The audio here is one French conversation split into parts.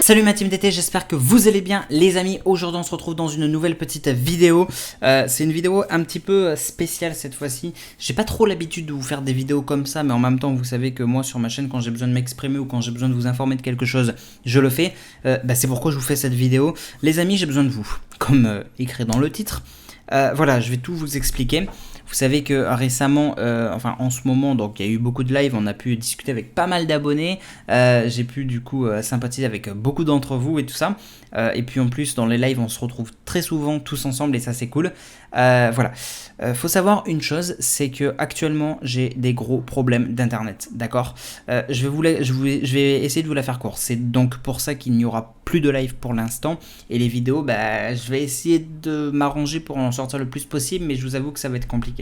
Salut ma team d'été, j'espère que vous allez bien les amis. Aujourd'hui on se retrouve dans une nouvelle petite vidéo. C'est une vidéo un petit peu spéciale cette fois-ci. J'ai pas trop l'habitude de vous faire des vidéos comme ça, mais en même temps vous savez que moi sur ma chaîne, quand j'ai besoin de m'exprimer ou quand j'ai besoin de vous informer de quelque chose, je le fais. C'est pourquoi je vous fais cette vidéo. Les amis, j'ai besoin de vous, comme écrit dans le titre. Voilà, je vais tout vous expliquer. Vous savez que récemment, en ce moment, donc il y a eu beaucoup de lives, on a pu discuter avec pas mal d'abonnés, j'ai pu du coup sympathiser avec beaucoup d'entre vous et tout ça, et puis en plus dans les lives on se retrouve très souvent tous ensemble et ça c'est cool. Voilà, faut savoir une chose, c'est que actuellement j'ai des gros problèmes d'internet, d'accord. Je vais essayer de vous la faire courte, c'est donc pour ça qu'il n'y aura plus de live pour l'instant, et les vidéos, je vais essayer de m'arranger pour en sortir le plus possible, mais je vous avoue que ça va être compliqué.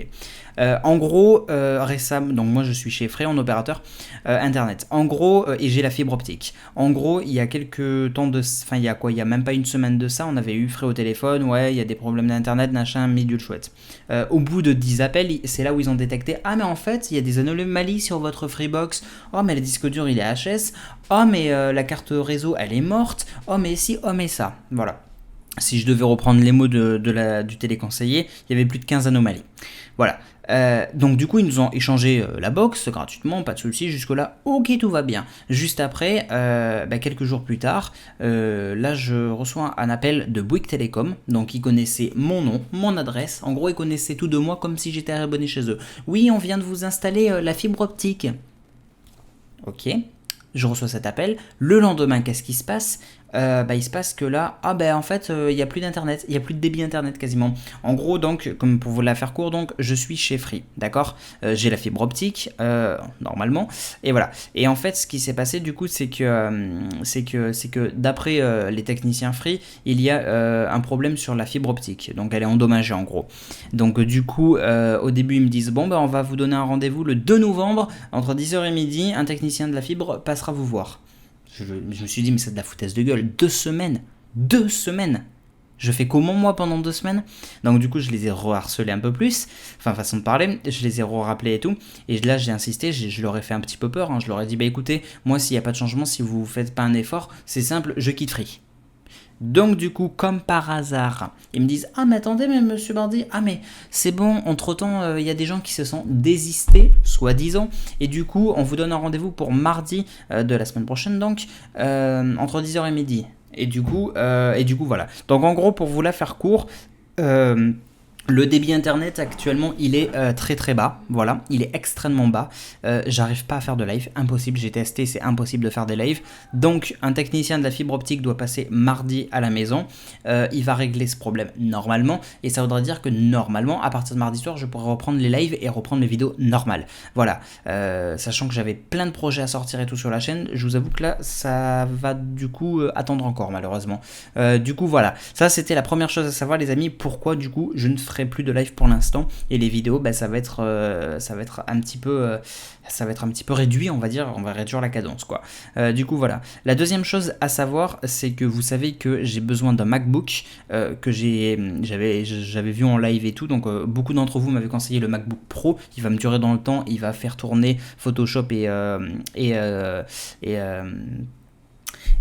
En gros, récemment, donc moi je suis chez Free en opérateur internet. En gros, et j'ai la fibre optique. En gros, il y a quelques temps il y a même pas une semaine de ça, on avait eu Free au téléphone, ouais, il y a des problèmes d'internet, machin, midule chouette. Au bout de 10 appels, c'est là où ils ont détecté, ah mais en fait, il y a des anomalies sur votre Freebox. Oh mais le disque dur il est HS. Oh mais la carte réseau elle est morte. Oh mais si, oh mais ça. Voilà. Si je devais reprendre les mots du téléconseiller, il y avait plus de 15 anomalies. Voilà. Donc du coup ils nous ont échangé la box gratuitement, pas de soucis, jusque là ok, tout va bien. Juste après, quelques jours plus tard, là je reçois un appel de Bouygues Télécom. Donc ils connaissaient mon nom, mon adresse, en gros ils connaissaient tout de moi comme si j'étais abonné chez eux. Oui, on vient de vous installer la fibre optique. Ok, je reçois cet appel. Le lendemain, qu'est-ce qui se passe ? Il se passe que là, en fait, il n'y a plus d'internet, il n'y a plus de débit internet quasiment. En gros, donc, comme pour vous la faire court, donc, je suis chez Free, d'accord. J'ai la fibre optique, normalement, et voilà. Et en fait, ce qui s'est passé, du coup, c'est que d'après les techniciens Free, il y a un problème sur la fibre optique, donc elle est endommagée en gros. Donc, du coup, au début, ils me disent, on va vous donner un rendez-vous le 2 novembre, entre 10h et midi, un technicien de la fibre passera vous voir. Je me suis dit, mais c'est de la foutaise de gueule. 2 semaines. 2 semaines. Je fais comment moi pendant 2 semaines? Donc du coup je les ai re-harcelés un peu plus, façon de parler, je les ai re-rappelés et tout, et là j'ai insisté, je leur ai fait un petit peu peur, je leur ai dit, écoutez, moi s'il n'y a pas de changement, si vous ne faites pas un effort, c'est simple, je quitte Free. Donc du coup, comme par hasard, ils me disent, ah mais attendez, mais monsieur Bardi, ah mais c'est bon, entre temps, il y a des gens qui se sont désistés, soi-disant, et du coup, on vous donne un rendez-vous pour mardi de la semaine prochaine, donc, entre 10h et midi. Et du coup, voilà. Donc en gros, pour vous la faire court, le débit internet actuellement il est très très bas, voilà, il est extrêmement bas, j'arrive pas à faire de live, impossible, j'ai testé, c'est impossible de faire des lives, donc un technicien de la fibre optique doit passer mardi à la maison, il va régler ce problème normalement, et ça voudrait dire que normalement, à partir de mardi soir, je pourrai reprendre les lives et reprendre mes vidéos normales, voilà, sachant que j'avais plein de projets à sortir et tout sur la chaîne, je vous avoue que là, ça va du coup attendre encore malheureusement, du coup voilà, ça c'était la première chose à savoir les amis, pourquoi du coup je ne ferai plus de live pour l'instant, et les vidéos ça va être un petit peu réduit, on va réduire la cadence quoi. Du coup voilà, la deuxième chose à savoir, c'est que vous savez que j'ai besoin d'un MacBook que j'avais vu en live et tout, donc beaucoup d'entre vous m'avaient conseillé le MacBook Pro, il va me durer dans le temps, il va faire tourner Photoshop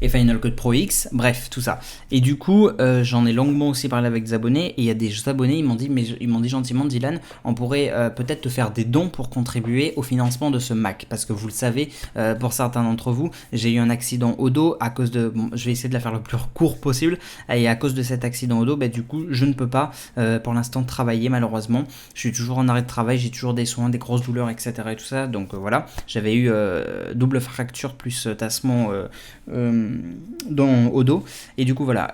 et Final Cut Pro X, bref, tout ça. Et du coup, j'en ai longuement aussi parlé avec des abonnés, et il y a des abonnés, ils m'ont dit gentiment, Dylan, on pourrait peut-être te faire des dons pour contribuer au financement de ce Mac, parce que vous le savez, pour certains d'entre vous, j'ai eu un accident au dos à cause de, je vais essayer de la faire le plus court possible, et à cause de cet accident au dos, du coup, je ne peux pas pour l'instant travailler malheureusement, je suis toujours en arrêt de travail, j'ai toujours des soins, des grosses douleurs, etc. et tout ça, donc voilà, j'avais eu double fracture plus tassement au dos, et du coup voilà,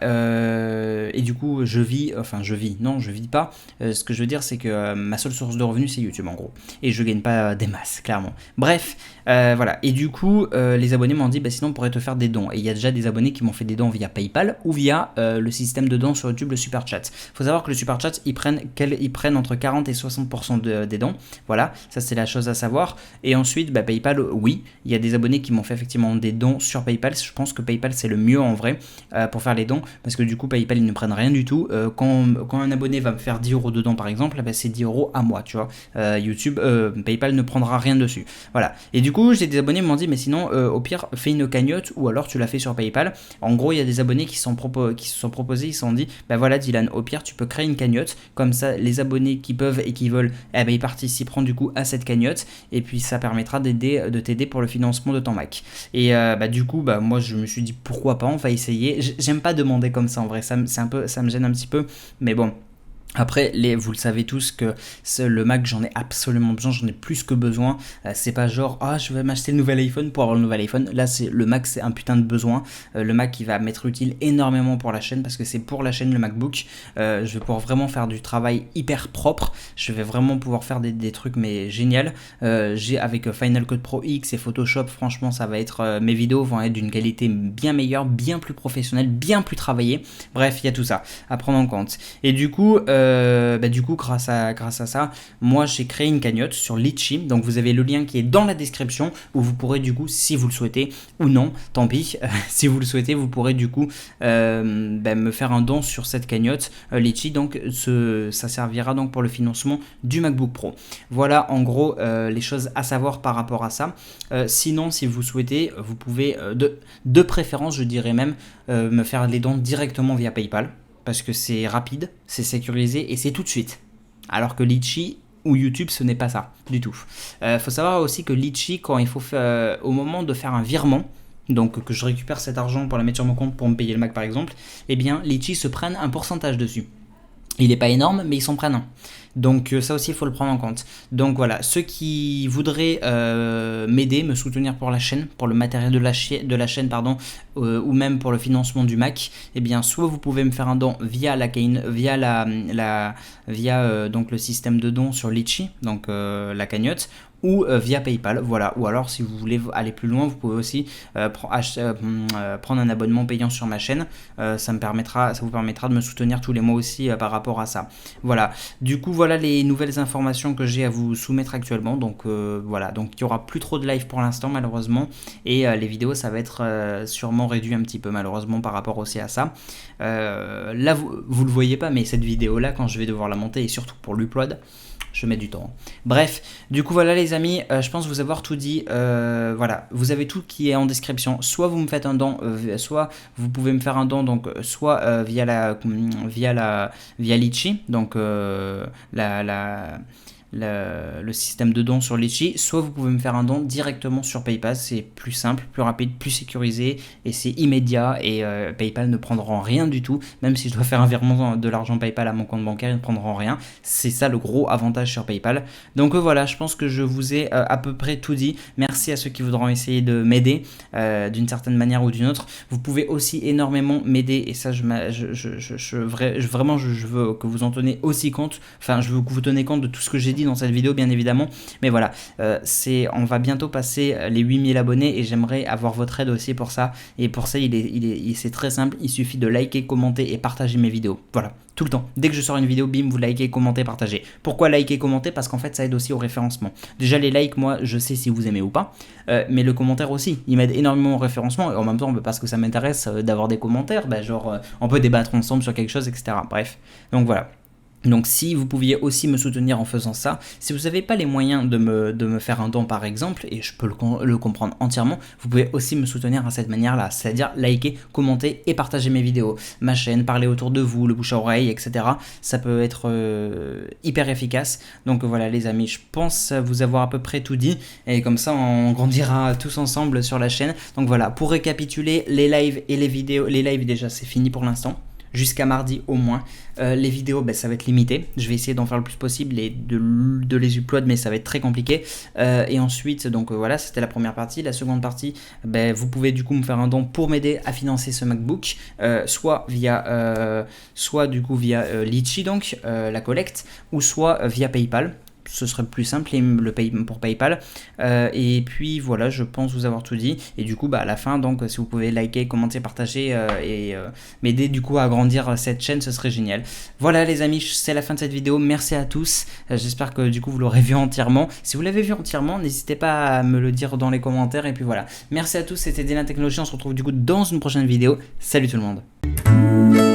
et du coup je vis pas, ce que je veux dire c'est que ma seule source de revenus c'est YouTube en gros, et je gagne pas des masses clairement, bref, voilà, et du coup les abonnés m'ont dit sinon on pourrait te faire des dons, et il y a déjà des abonnés qui m'ont fait des dons via PayPal ou via le système de dons sur YouTube, le Super Chat. Faut savoir que le Super Chat ils prennent entre 40 et 60% des dons, voilà, ça c'est la chose à savoir. Et ensuite PayPal, oui, il y a des abonnés qui m'ont fait effectivement des dons sur PayPal, je pense que que PayPal c'est le mieux en vrai pour faire les dons, parce que du coup PayPal ils ne prennent rien du tout. Quand un abonné va me faire 10 euros dedans par exemple, bah, c'est 10 euros à moi, tu vois. PayPal ne prendra rien dessus. Voilà. Et du coup j'ai des abonnés qui m'ont dit mais sinon au pire fais une cagnotte ou alors tu la fais sur PayPal. En gros il y a des abonnés qui se sont proposés, ils se sont dit bah voilà Dylan, au pire tu peux créer une cagnotte, comme ça les abonnés qui peuvent et qui veulent, eh ben, ils participeront du coup à cette cagnotte, et puis ça permettra de t'aider pour le financement de ton Mac. Et du coup moi je me suis dit pourquoi pas, on va essayer. J'aime pas demander comme ça en vrai, ça me gêne un petit peu, mais bon. Après, vous le savez tous que le Mac, j'en ai absolument besoin, j'en ai plus que besoin. C'est pas genre, je vais m'acheter le nouvel iPhone pour avoir le nouvel iPhone. Là, le Mac, c'est un putain de besoin. Le Mac, il va m'être utile énormément pour la chaîne, parce que c'est pour la chaîne le MacBook. Je vais pouvoir vraiment faire du travail hyper propre. Je vais vraiment pouvoir faire des trucs, mais génial. Avec Final Cut Pro X et Photoshop, franchement, ça va être, mes vidéos vont être d'une qualité bien meilleure, bien plus professionnelle, bien plus travaillée. Bref, il y a tout ça à prendre en compte. Et du coup, grâce à ça, moi j'ai créé une cagnotte sur Litchi. Donc vous avez le lien qui est dans la description, où vous pourrez du coup, si vous le souhaitez ou non, tant pis, si vous le souhaitez, vous pourrez du coup me faire un don sur cette cagnotte Litchi. Donc ça servira donc pour le financement du MacBook Pro. Voilà en gros les choses à savoir par rapport à ça. Sinon, si vous souhaitez, vous pouvez de préférence, je dirais même, me faire les dons directement via PayPal, parce que c'est rapide, c'est sécurisé et c'est tout de suite. Alors que Litchi ou YouTube, ce n'est pas ça du tout. Faut savoir aussi que Litchi, quand il faut au moment de faire un virement, donc que je récupère cet argent pour la mettre sur mon compte pour me payer le Mac par exemple, eh bien Litchi se prennent un pourcentage dessus. Il n'est pas énorme, mais ils s'en prennent un. Donc ça aussi, il faut le prendre en compte. Donc voilà, ceux qui voudraient m'aider, me soutenir pour la chaîne, pour le matériel de la chaîne, ou même pour le financement du Mac, eh bien soit vous pouvez me faire un don via donc le système de don sur Litchi, donc la cagnotte, ou via PayPal, voilà. Ou alors si vous voulez aller plus loin, vous pouvez aussi prendre un abonnement payant sur ma chaîne. Ça vous permettra de me soutenir tous les mois aussi par rapport à ça. Voilà. Du coup, voilà les nouvelles informations que j'ai à vous soumettre actuellement. Donc voilà. Donc il y aura plus trop de live pour l'instant malheureusement, et les vidéos ça va être sûrement réduit un petit peu malheureusement par rapport aussi à ça. Là vous le voyez pas, mais cette vidéo là, quand je vais devoir la monter, et surtout pour l'upload, je mets du temps. Bref, du coup voilà les amis, je pense vous avoir tout dit. Voilà, vous avez tout qui est en description. Soit vous me faites un don, soit vous pouvez me faire un don, donc soit via Litchi, donc le système de don sur Litchi, soit vous pouvez me faire un don directement sur PayPal. C'est plus simple, plus rapide, plus sécurisé, et c'est immédiat, et PayPal ne prendront rien du tout. Même si je dois faire un virement de l'argent PayPal à mon compte bancaire, ils ne prendront rien. C'est ça le gros avantage sur PayPal. Donc voilà, je pense que je vous ai à peu près tout dit. Merci à ceux qui voudront essayer de m'aider d'une certaine manière ou d'une autre. Vous pouvez aussi énormément m'aider, et ça vraiment je veux que vous en tenez aussi compte. Enfin, je veux que vous tenez compte de tout ce que j'ai dit dans cette vidéo bien évidemment, mais voilà, on va bientôt passer les 8000 abonnés, et j'aimerais avoir votre aide aussi pour ça. Et pour ça c'est très simple, il suffit de liker, commenter et partager mes vidéos. Voilà, tout le temps, dès que je sors une vidéo, bim, vous likez, commentez, partagez. Pourquoi liker, commenter? Parce qu'en fait ça aide aussi au référencement. Déjà les likes, moi je sais si vous aimez ou pas, mais le commentaire aussi, il m'aide énormément au référencement, et en même temps parce que ça m'intéresse d'avoir des commentaires, on peut débattre ensemble sur quelque chose, etc. Bref, donc voilà. Donc si vous pouviez aussi me soutenir en faisant ça, si vous n'avez pas les moyens de me faire un don par exemple, et je peux le comprendre entièrement, vous pouvez aussi me soutenir à cette manière-là, c'est-à-dire liker, commenter et partager mes vidéos, ma chaîne, parler autour de vous, le bouche à oreille, etc. Ça peut être hyper efficace. Donc voilà les amis, je pense vous avoir à peu près tout dit, et comme ça on grandira tous ensemble sur la chaîne. Donc voilà, pour récapituler, les lives et les vidéos, les lives déjà c'est fini pour l'instant, jusqu'à mardi au moins. Les vidéos, ça va être limité. Je vais essayer d'en faire le plus possible et de les upload, mais ça va être très compliqué. Et ensuite, donc voilà, c'était la première partie. La seconde partie, vous pouvez du coup me faire un don pour m'aider à financer ce MacBook, soit du coup via Litchi, donc la collecte, ou soit via PayPal. ce serait plus simple le pour PayPal. Et puis voilà, je pense vous avoir tout dit. Et du coup, à la fin, donc si vous pouvez liker, commenter, partager et m'aider du coup à agrandir cette chaîne, ce serait génial. Voilà les amis, c'est la fin de cette vidéo. Merci à tous. J'espère que du coup vous l'aurez vu entièrement. Si vous l'avez vu entièrement, n'hésitez pas à me le dire dans les commentaires. Et puis voilà. Merci à tous, c'était Dylan Technologies. On se retrouve du coup dans une prochaine vidéo. Salut tout le monde.